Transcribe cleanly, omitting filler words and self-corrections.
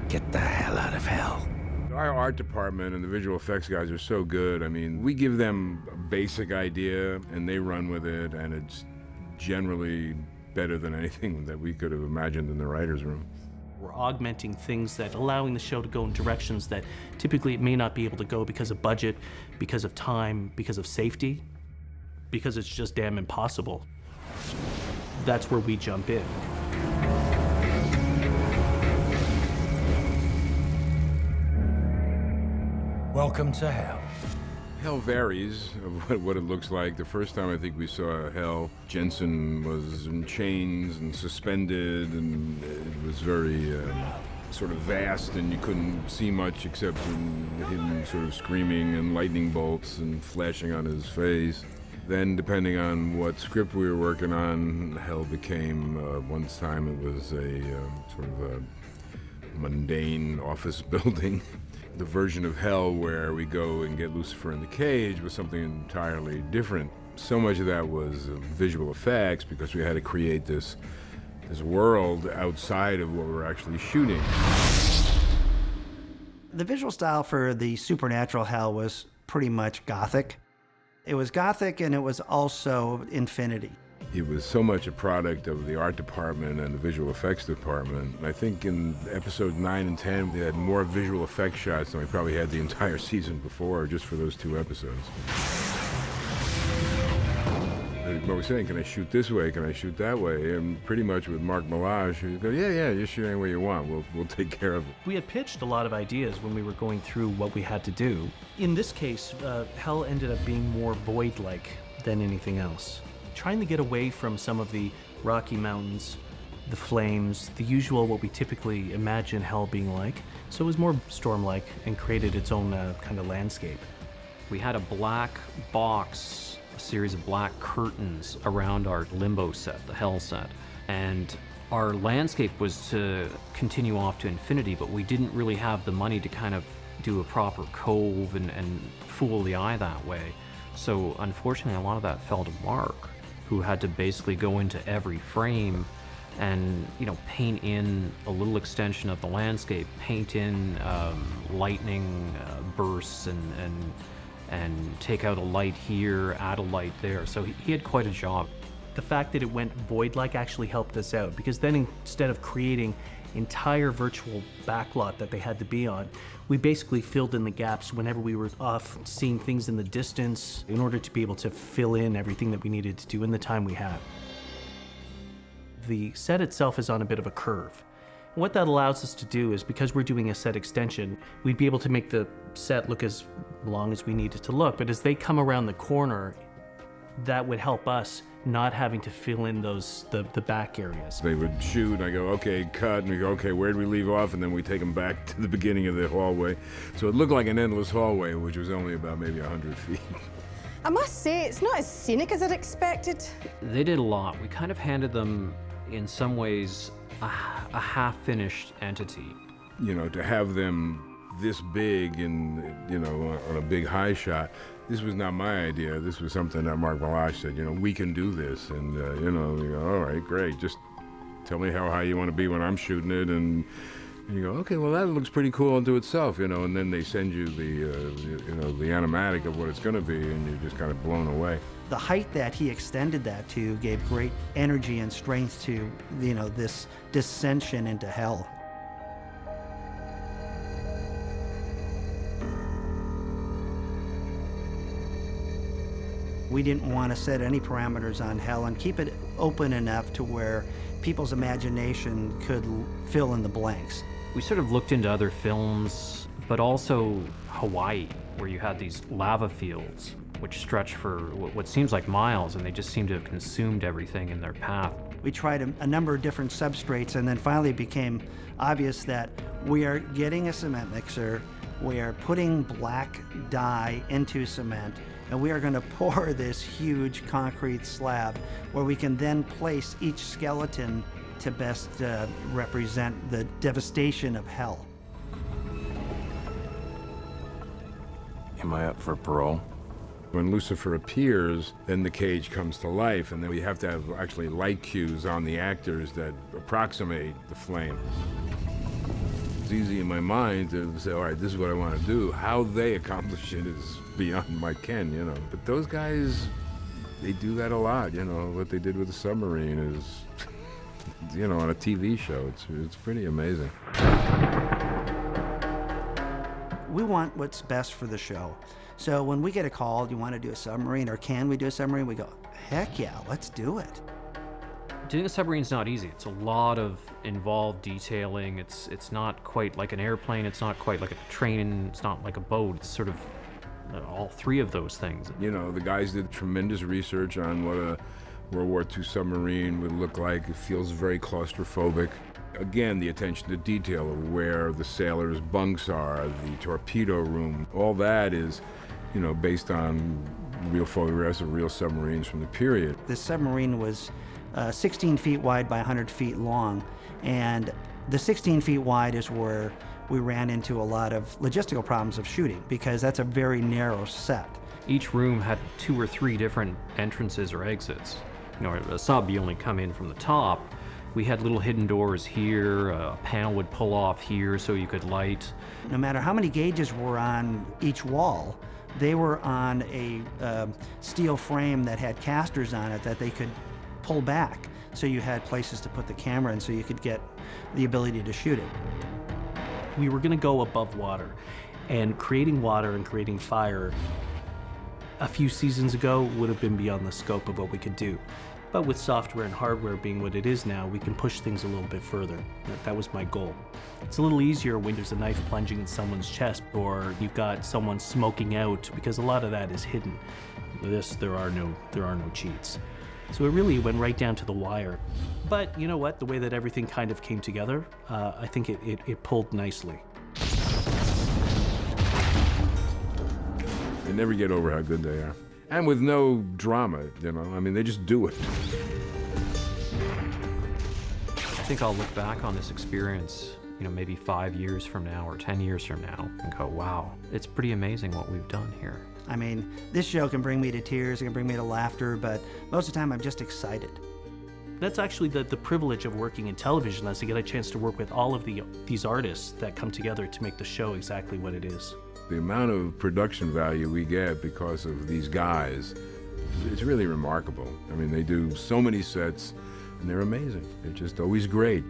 Get the hell out of hell. Our art department and the visual effects guys are so good. I mean, we give them a basic idea and they run with it, and it's generally better than anything that we could have imagined in the writer's room. We're augmenting things that allowing the show to go in directions that typically it may not be able to go because of budget, because of time, because of safety, because it's just damn impossible. That's where we jump in. Welcome to hell. Hell varies of what it looks like. The first time I think we saw hell, Jensen was in chains and suspended, and it was very sort of vast, and you couldn't see much except him sort of screaming and lightning bolts and flashing on his face. Then, depending on what script we were working on, hell became, one time it was a sort of a mundane office building. The version of hell where we go and get Lucifer in the cage was something entirely different. So much of that was visual effects because we had to create this world outside of what we were actually shooting. The visual style for the supernatural hell was pretty much gothic. It was gothic, and it was also infinity. It was so much a product of the art department and the visual effects department. I think in episodes 9 and 10, we had more visual effects shots than we probably had the entire season before, just for those 2 episodes. What we're saying, can I shoot this way? Can I shoot that way? And pretty much with Mark Milage, he'd go, yeah, just shoot any way you want. We'll take care of it. We had pitched a lot of ideas when we were going through what we had to do. In this case, hell ended up being more void-like than anything else. Trying to get away from some of the Rocky Mountains, the flames, the usual what we typically imagine hell being like. So it was more storm-like and created its own kind of landscape. We had a black box, a series of black curtains around our limbo set, the hell set. And our landscape was to continue off to infinity, but we didn't really have the money to kind of do a proper cove and fool the eye that way. So unfortunately, a lot of that fell to Mark, who had to basically go into every frame and, paint in a little extension of the landscape, paint in lightning bursts and take out a light here, add a light there. So he had quite a job. The fact that it went void-like actually helped us out, because then instead of creating entire virtual backlot that they had to be on, we basically filled in the gaps whenever we were off seeing things in the distance in order to be able to fill in everything that we needed to do in the time we had. The set itself is on a bit of a curve. What that allows us to do is, because we're doing a set extension, we'd be able to make the set look as long as we need it to look, but as they come around the corner, that would help us not having to fill in the back areas. They would shoot, and I go, okay, cut, and we go, okay, where'd we leave off? And then we take them back to the beginning of the hallway. So it looked like an endless hallway, which was only about maybe 100 feet. I must say, it's not as scenic as I'd expected. They did a lot. We kind of handed them, in some ways, a half-finished entity. To have them this big and, on a big high shot, this was not my idea. This was something that Mark Milage said, we can do this. And, we go, all right, great. Just tell me how high you want to be when I'm shooting it. And you go, okay, well, that looks pretty cool unto itself, and then they send you the animatic of what it's going to be, and you're just kind of blown away. The height that he extended that to gave great energy and strength to, this descension into hell. We didn't want to set any parameters on hell and keep it open enough to where people's imagination could fill in the blanks. We sort of looked into other films, but also Hawaii, where you had these lava fields, which stretch for what seems like miles, and they just seem to have consumed everything in their path. We tried a number of different substrates, and then finally it became obvious that we are getting a cement mixer, we are putting black dye into cement, and we are going to pour this huge concrete slab where we can then place each skeleton to best represent the devastation of hell. Am I up for parole? When Lucifer appears, then the cage comes to life, and then we have to have actually light cues on the actors that approximate the flame. it's easy in my mind to say, all right, this is what I want to do. How they accomplish it is beyond my ken, you know. But those guys, they do that a lot, you know. What they did with the submarine is, you know, on a TV show. It's pretty amazing. We want what's best for the show. So when we get a call, do you want to do a submarine, or can we do a submarine? We go, heck yeah, let's do it. Doing a submarine's not easy. It's a lot of involved detailing. It's not quite like an airplane. It's not quite like a train. It's not like a boat. It's sort of all three of those things. You know, the guys did tremendous research on what a World War II submarine would look like. It feels very claustrophobic. Again, the attention to detail of where the sailors' bunks are, the torpedo room, all that is, you know, based on real photographs of real submarines from the period. This submarine was 16 feet wide by 100 feet long, and the 16 feet wide is where we ran into a lot of logistical problems of shooting, because that's a very narrow set. Each room had 2 or 3 different entrances or exits. You know, a sub, you only come in from the top. We had little hidden doors here, a panel would pull off here so you could light. No matter how many gauges were on each wall, they were on a steel frame that had casters on it that they could pull back. So you had places to put the camera in so you could get the ability to shoot it. We were going to go above water, and creating water and creating fire a few seasons ago would have been beyond the scope of what we could do. But with software and hardware being what it is now, we can push things a little bit further. That was my goal. It's a little easier when there's a knife plunging in someone's chest, or you've got someone smoking out, because a lot of that is hidden. With this, there are no cheats. So it really went right down to the wire. But you know what? The way that everything kind of came together, I think it pulled nicely. They never get over how good they are. And with no drama, you know, I mean, they just do it. I think I'll look back on this experience, you know, maybe 5 years from now or 10 years from now and go, wow, it's pretty amazing what we've done here. I mean, this show can bring me to tears, it can bring me to laughter, but most of the time I'm just excited. That's actually the privilege of working in television, is to get a chance to work with all of these artists that come together to make the show exactly what it is. The amount of production value we get because of these guys, it's really remarkable. I mean, they do so many sets, and they're amazing. They're just always great.